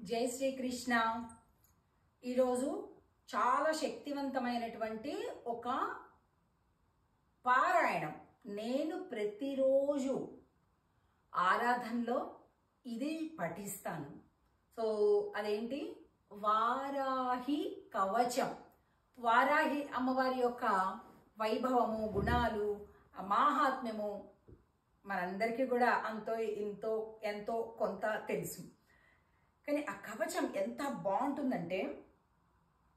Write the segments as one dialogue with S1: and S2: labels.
S1: జై శ్రీకృష్ణ. ఈరోజు చాలా శక్తివంతమైనటువంటి ఒక పారాయణం నేను ప్రతిరోజు ఆరాధనలో ఇది పఠిస్తాను. సో అదేంటి, వారాహి కవచం. వారాహి అమ్మవారి యొక్క వైభవము, గుణాలు, మాహాత్మ్యము మనందరికీ కూడా ఎంతో కొంత తెలుసు. కానీ ఆ కవచం ఎంత బాగుంటుందంటే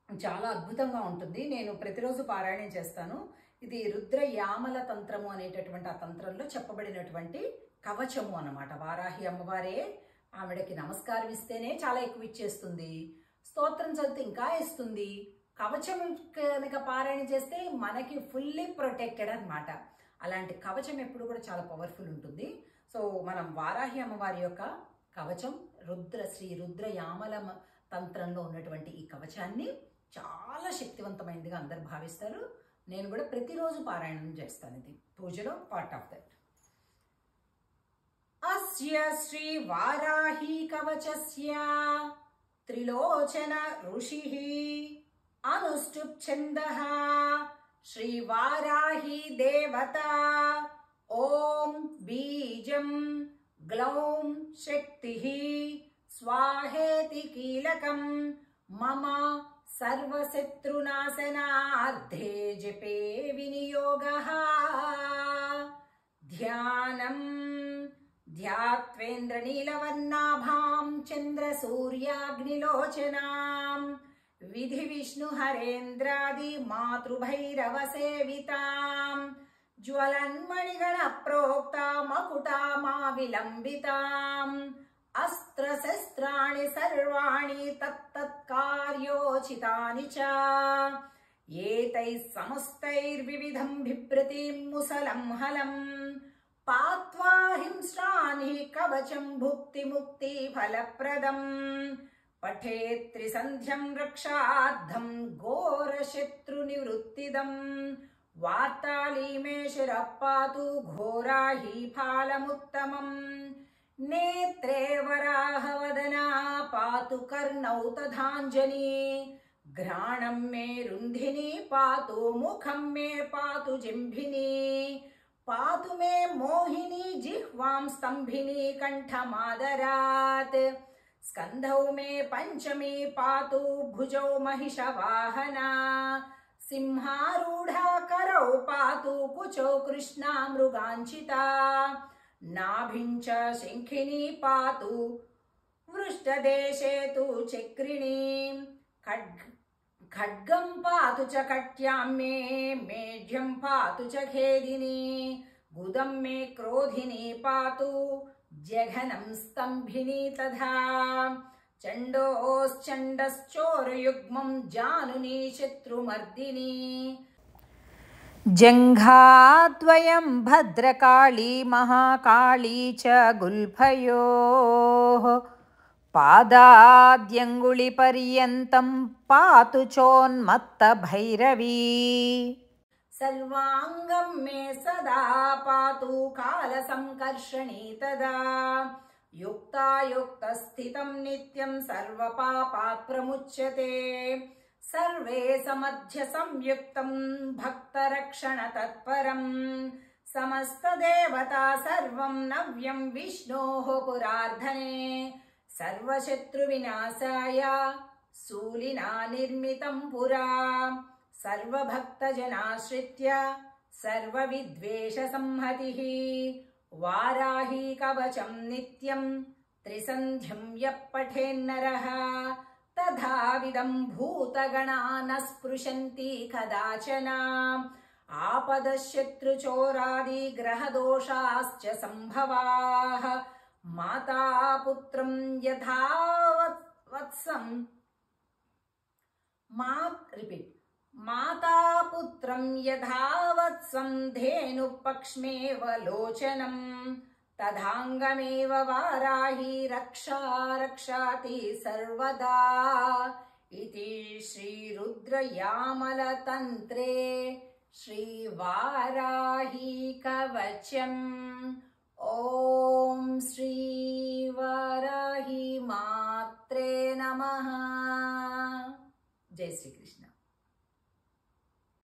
S1: చాలా అద్భుతంగా ఉంటుంది. నేను ప్రతిరోజు పారాయణం చేస్తాను. ఇది రుద్ర యామల తంత్రము అనేటటువంటి ఆ తంత్రంలో చెప్పబడినటువంటి కవచము అన్నమాట. వారాహి అమ్మవారే ఆవిడకి నమస్కారం ఇస్తేనే చాలా ఎక్కువ ఇచ్చేస్తుంది, స్తోత్రం చదివితే ఇంకా ఇస్తుంది. కవచం కనుక పారాయణ చేస్తే మనకి ఫుల్లీ ప్రొటెక్టెడ్ అన్నమాట. అలాంటి కవచం ఎప్పుడు కూడా చాలా పవర్ఫుల్ ఉంటుంది. సో మనం వారాహి అమ్మవారి యొక్క కవచం శ్రీ రుద్ర యామల తంత్రంలో ఉన్నటువంటి ఈ కవచాన్ని చాలా శక్తివంతమైనదిగా అందరు భావిస్తారు. నేను కూడా ప్రతిరోజు పారాయణం చేస్తాను. ఇది పూజలో పార్ట్ ఆఫ్ దట్. అస్య శ్రీ వారాహి కవచస్య త్రిలోచన ఋషిః అనుష్ఠుప్ ఛందః శ్రీ వారాహి దేవతా ఓం బీజం గ్లౌం శక్తిః స్వాహేతి కీలకం మమ సర్వశత్రునాశనార్థే జపే వినియోగః. ధ్యానం ధ్యాత్వేంద్రనీలవర్ణాభాం చంద్రసూర్యాగ్నిలోచనాం విధి విష్ణుహరేంద్రాది మాతృభైరవసేవితాం జ్వలన్మణిగణ ప్రోక్తా మకుటామా విలంబితాం అస్త్రశస్త్రాణి సర్వాణి తత్తత్కార్యోచితాని చ ఏతైః సమస్తైర్వివిధం బిభ్రతిం ముసలం హలం పాత్వా హింస్రాణి కవచం భుక్తి ముక్తి ఫలప్రదం పఠేత్ త్రిసంధ్యం రక్షార్థం ఘోరశత్రు నివృత్తిదం వార్తాళీమేషురప్పాతు ఘోరాహి ఫాలముత్తమం నేత్రే వరాహవదనా పాతు కర్ణౌ తథాంజని ఘ్రాణం మే రుంధిని పాతు ముఖం మే పాతు జింభిని పాతు మే మోహిని జిహ్వాం స్తంభిని కంఠమాదరాత్ స్కంధౌ మే పంచమి పాతు భుజౌ మహిషవాహనా సింహారూఢా కరౌ పాతు కుచౌ కృష్ణా మృగాంచితా నాభించ శంఖిని పాతు వృష్టదేశే తు చక్రిణి ఖడ్గం పాతు చ కట్యాం మే మేఢ్యం పాతు చ ఖేదిని గుదం మే క్రోధిని పాతు జఘనం స్తంభిని తథా చండోశ్చండశ్చోరయుగ్మం జానుని శత్రుమర్దిని
S2: జంఘాద్వయం భద్రకాళీ మహాకాళీ చ గుల్ఫయోః పాదాద్యంగుళిపర్యంతం పాతు చోన్మత్త భైరవీ
S1: సర్వాంగం మే సదా పాతు కాల సంకర్షణీ తదా యుక్తాయుక్తస్థితం నిత్యం సర్వపాపాత్ ప్రముచ్యతే సర్వే సమధ్య సంయుక్తం భక్తరక్షణ తత్పరం సమస్తదేవతా సర్వం నవ్యం విష్ణోః పురార్ధనే సర్వశత్రువినాశాయ శూలినా నిర్మితం పురా సర్వభక్తజనాశ్రిత్య సర్వవిద్వేష సంహతిః వారాహి కవచం నిత్యం త్రిసంధ్యం యః పఠేన్నరః తథావిధం భూతగణాన స్పృశంతి కదాచన ఆపదశత్రుచోరాది గ్రహదోషాశ్చ సంభవాః మాతాపుత్రం యథా వత్సం మాతాపుత్రం యథా వత్సం ధేనుపక్ష్మేవ లోచనం తథాంగమేవ వారాహి రక్షాతి సర్వదా. ఇతి శ్రీ రుద్ర యామల తంత్రే శ్రీ వారాహి కవచం. ఓం శ్రీ వారాహి మాత్రే నమః. జై శ్రీకృష్ణ.